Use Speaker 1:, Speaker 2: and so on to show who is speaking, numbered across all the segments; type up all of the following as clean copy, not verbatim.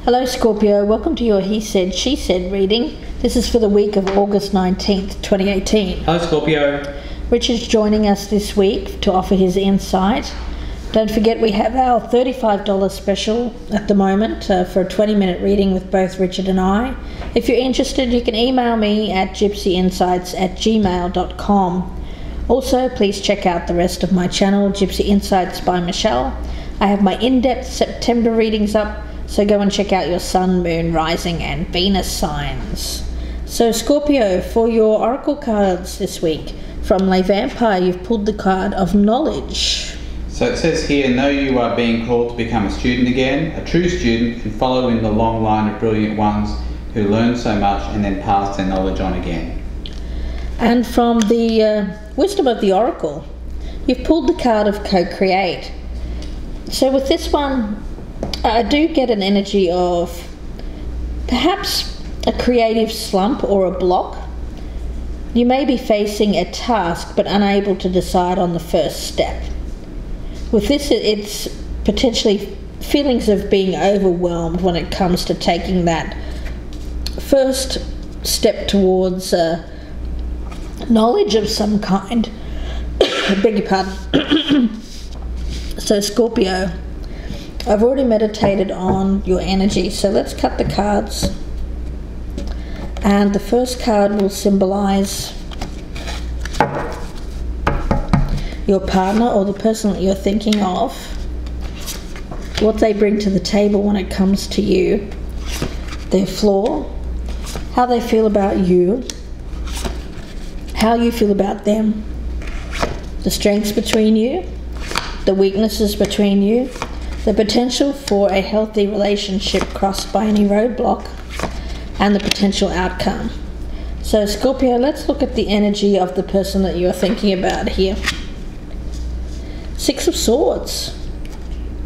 Speaker 1: Hello Scorpio, welcome to your He Said, She Said reading. This is for the week of August 19th, 2018.
Speaker 2: Hello Scorpio.
Speaker 1: Richard's joining us this week to offer his insight. Don't forget we have our $35 special at the moment for a 20-minute reading with both Richard and I. If you're interested, you can email me at gypsyinsights@gmail.com. Also, please check out the rest of my channel, Gypsy Insights by Michelle. I have my in-depth September readings up, so go and check out your Sun, Moon, Rising and Venus signs. So Scorpio, for your oracle cards this week, from Le Vampire, you've pulled the card of knowledge.
Speaker 2: So it says here, know you are being called to become a student again. A true student can follow in the long line of brilliant ones who learn so much and then pass their knowledge on again. And
Speaker 1: from the wisdom of the oracle, you've pulled the card of co-create. So with this one, I do get an energy of perhaps a creative slump or a block. You may be facing a task but unable to decide on the first step. With this, it's potentially feelings of being overwhelmed when it comes to taking that first step towards knowledge of some kind. I beg your pardon. So Scorpio, I've already meditated on your energy, so let's cut the cards. And the first card will symbolize your partner or the person that you're thinking of, what they bring to the table when it comes to you, their flaw, how they feel about you, how you feel about them, the strengths between you, the weaknesses between you, the potential for a healthy relationship crossed by any roadblock, and the potential outcome. So Scorpio, let's look at the energy of the person that you're thinking about here. Six of Swords.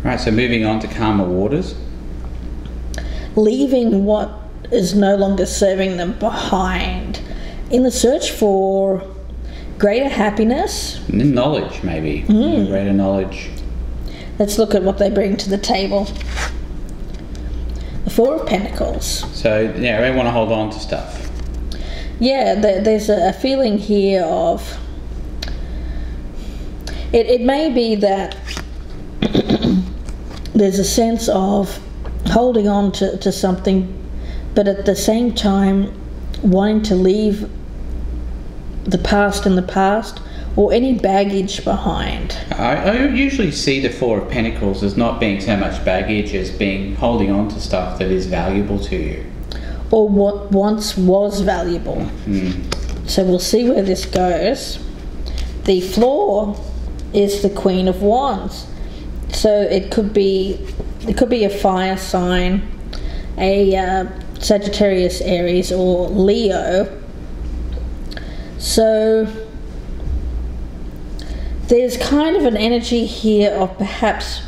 Speaker 2: Right, so moving on to calmer waters.
Speaker 1: Leaving what is no longer serving them behind in the search for greater happiness.
Speaker 2: And knowledge, maybe. Greater knowledge.
Speaker 1: Let's look at what they bring to the table. The Four of Pentacles.
Speaker 2: So, yeah, they want to hold on to stuff.
Speaker 1: Yeah, there's a feeling here of... It may be that there's a sense of holding on to something, but at the same time wanting to leave the past in the past, or any baggage behind.
Speaker 2: I usually see the Four of Pentacles as not being so much baggage as being holding on to stuff that is valuable to you.
Speaker 1: Or what once was valuable. So we'll see where this goes. The floor is the Queen of Wands. So it could be a fire sign, a Sagittarius, Aries or Leo. So there's kind of an energy here of perhaps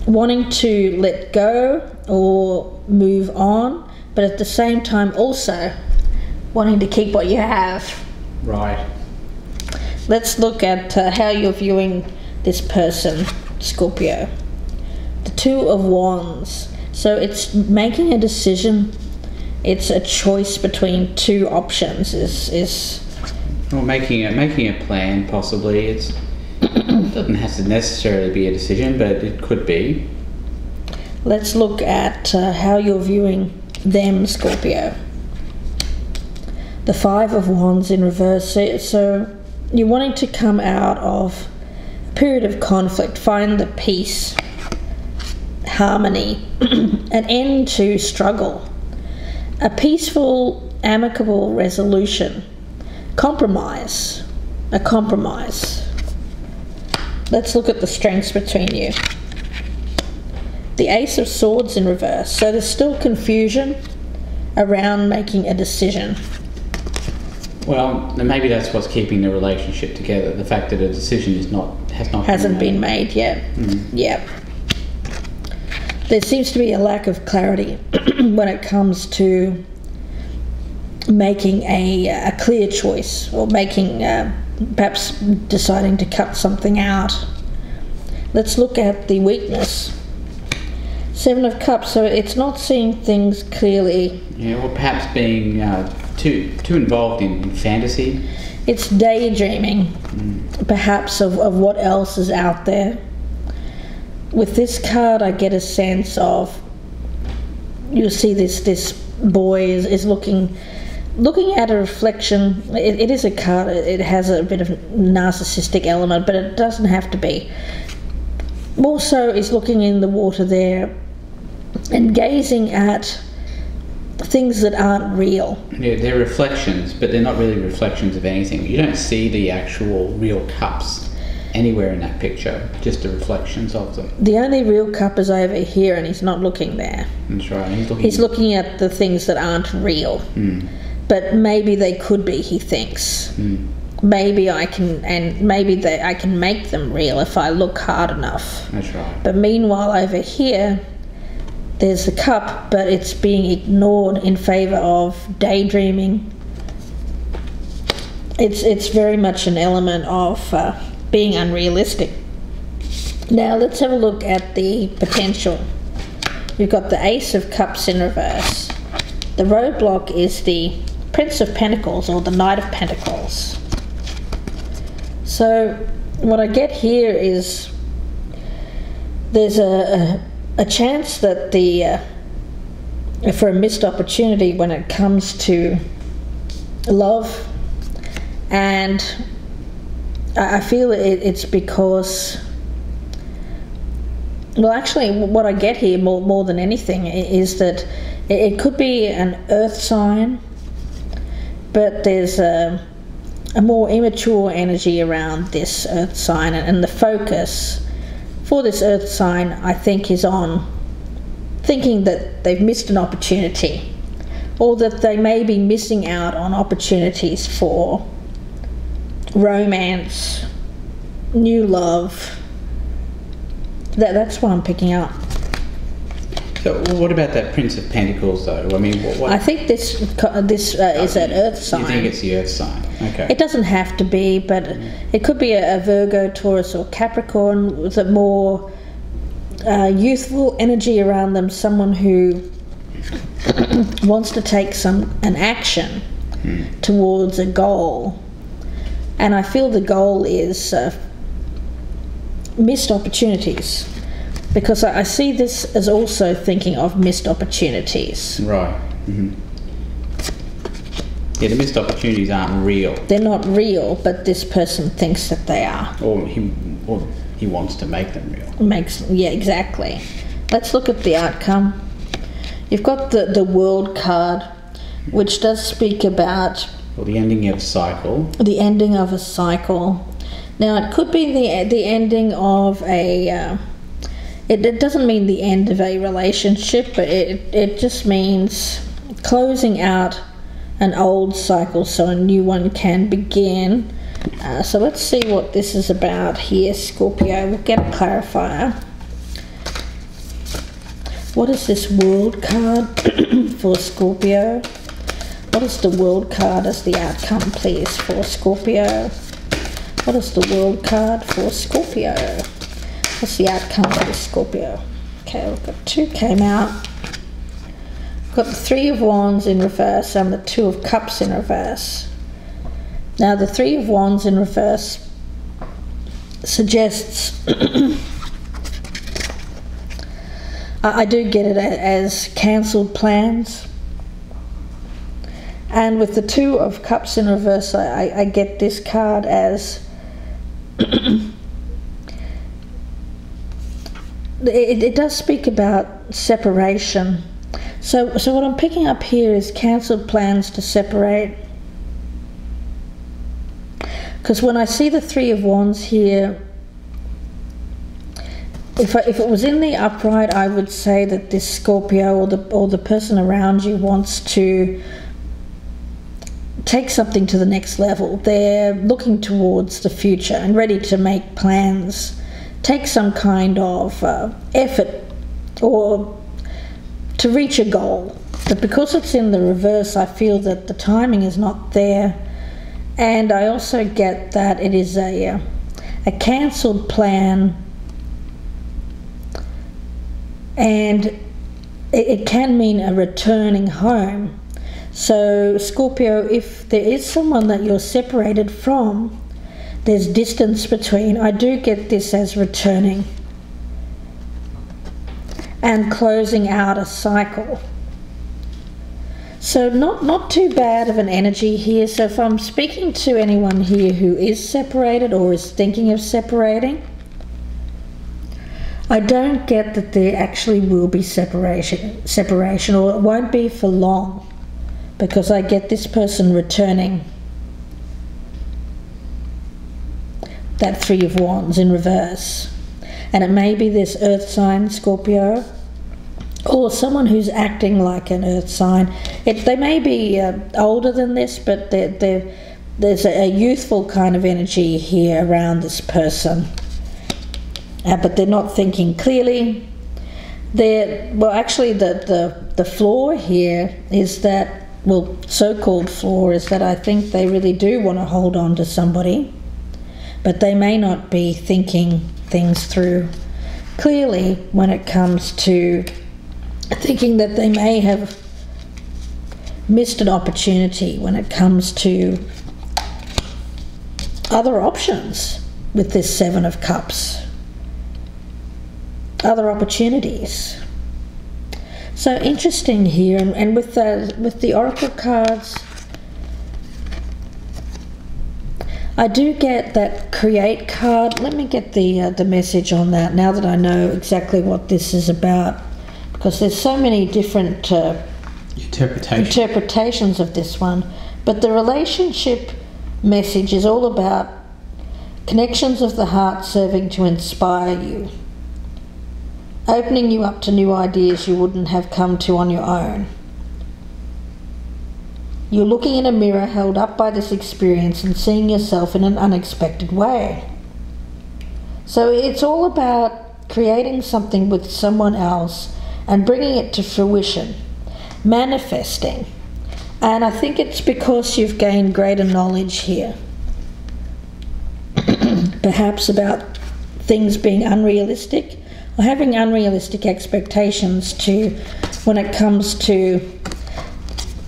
Speaker 1: wanting to let go or move on, but at the same time also wanting to keep what you have.
Speaker 2: Right.
Speaker 1: Let's look at how you're viewing this person, Scorpio. The Two of Wands. So it's making a decision. It's a choice between two options.
Speaker 2: Or making a plan, possibly. It doesn't have to necessarily be a decision, but it could be.
Speaker 1: Let's look at how you're viewing them, Scorpio. The Five of Wands in reverse. So you're wanting to come out of a period of conflict, find the peace, harmony, an end to struggle, a peaceful, amicable resolution, compromise, a compromise. Let's look at the strengths between you. The Ace of Swords in reverse. So there's still confusion around making a decision.
Speaker 2: Well, maybe that's what's keeping the relationship together. The fact that a decision hasn't been made
Speaker 1: yet. Yeah. There seems to be a lack of clarity when it comes to making a clear choice, or making perhaps deciding to cut something out. Let's look at the weakness. Seven of Cups, so it's not seeing things clearly.
Speaker 2: Yeah, or perhaps being too involved in fantasy.
Speaker 1: It's daydreaming, perhaps, of what else is out there. With this card, I get a sense of, you'll see this boy is looking at a reflection. It is a card, it has a bit of narcissistic element, but it doesn't have to be. More so is looking in the water there and gazing at things that aren't real.
Speaker 2: Yeah, they're reflections, but they're not really reflections of anything. You don't see the actual real cups anywhere in that picture, just the reflections of them.
Speaker 1: The only real cup is over here, and he's not looking there.
Speaker 2: That's right.
Speaker 1: He's looking at the things that aren't real. But maybe they could be, he thinks. Maybe I can, and maybe I can make them real if I look hard enough.
Speaker 2: That's right.
Speaker 1: But meanwhile, over here, there's the cup, but it's being ignored in favour of daydreaming. It's very much an element of being unrealistic. Now let's have a look at the potential. You've got the Ace of Cups in reverse. The roadblock is the Prince of Pentacles, or the Knight of Pentacles. So what I get here is there's a chance that for a missed opportunity when it comes to love, and I feel it's because, well, actually what I get here more than anything is that it could be an earth sign, but there's a more immature energy around this earth sign, and the focus for this earth sign, I think, is on thinking that they've missed an opportunity, or that they may be missing out on opportunities for romance, new love. That's what I'm picking up.
Speaker 2: So what about that Prince of Pentacles, though? I mean, what?
Speaker 1: I think this is an earth sign.
Speaker 2: You think it's the earth sign? Okay.
Speaker 1: It doesn't have to be, but it could be a Virgo, Taurus, or Capricorn with a more youthful energy around them. Someone who wants to take an action towards a goal, and I feel the goal is missed opportunities. Because I see this as also thinking of missed opportunities.
Speaker 2: Right. Yeah, the missed opportunities aren't real.
Speaker 1: They're not real, but this person thinks that they are.
Speaker 2: Or he wants to make them real.
Speaker 1: Yeah, exactly. Let's look at the outcome. You've got the World card, which does speak about...
Speaker 2: Well, the ending of a cycle.
Speaker 1: The ending of a cycle. Now, it could be the ending of a... It doesn't mean the end of a relationship, but it just means closing out an old cycle so a new one can begin. So let's see what this is about here, Scorpio. We'll get a clarifier. What is this World card for Scorpio? What is the World card as the outcome, please, for Scorpio? What is the World card for Scorpio? What's the outcome for the Scorpio? Okay, we've got two came out. We've got the Three of Wands in reverse and the Two of Cups in reverse. Now, the Three of Wands in reverse suggests... I do get it as cancelled plans. And with the Two of Cups in reverse, I get this card as... It does speak about separation. So what I'm picking up here is cancelled plans to separate. Because when I see the Three of Wands here, if it was in the upright, I would say that this Scorpio or the person around you wants to take something to the next level. They're looking towards the future and ready to make plans. Take some kind of effort or to reach a goal. But because it's in the reverse, I feel that the timing is not there. And I also get that it is a cancelled plan and it can mean a returning home. So Scorpio, if there is someone that you're separated from, there's distance between, I do get this as returning and closing out a cycle. So not too bad of an energy here. So if I'm speaking to anyone here who is separated or is thinking of separating, I don't get that there actually will be separation, or it won't be for long, because I get this person returning. That Three of Wands in reverse. And it may be this earth sign, Scorpio, or someone who's acting like an earth sign. They may be older than this, but there's a youthful kind of energy here around this person. But they're not thinking clearly. Actually, the flaw here is that, well, so-called flaw is that I think they really do want to hold on to somebody, but they may not be thinking things through clearly when it comes to thinking that they may have missed an opportunity when it comes to other options with this Seven of Cups, other opportunities. So interesting here, and with the Oracle cards, I do get that Create card. Let me get the message on that now that I know exactly what this is about, because there's so many different interpretations of this one. But the relationship message is all about connections of the heart serving to inspire you, opening you up to new ideas you wouldn't have come to on your own. You're looking in a mirror held up by this experience and seeing yourself in an unexpected way. So it's all about creating something with someone else and bringing it to fruition, manifesting. And I think it's because you've gained greater knowledge here, perhaps about things being unrealistic, or having unrealistic expectations when it comes to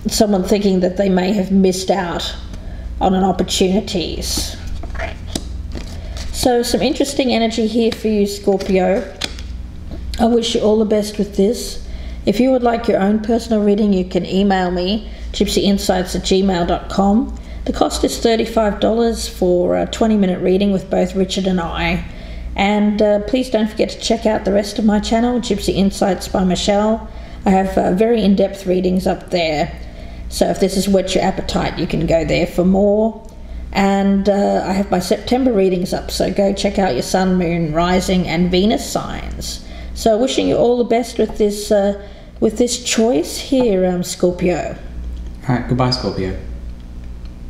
Speaker 1: someone thinking that they may have missed out on an opportunities. So some interesting energy here for you, Scorpio. I wish you all the best with this. If you would like your own personal reading, you can email me, gypsyinsights@gmail.com. The cost is $35 for a 20-minute reading with both Richard and I. And please don't forget to check out the rest of my channel, Gypsy Insights by Michelle. I have very in-depth readings up there. So if this has whet your appetite, you can go there for more. And I have my September readings up, so go check out your Sun, Moon, Rising and Venus signs. So wishing you all the best with this choice here, Scorpio.
Speaker 2: All right, goodbye, Scorpio.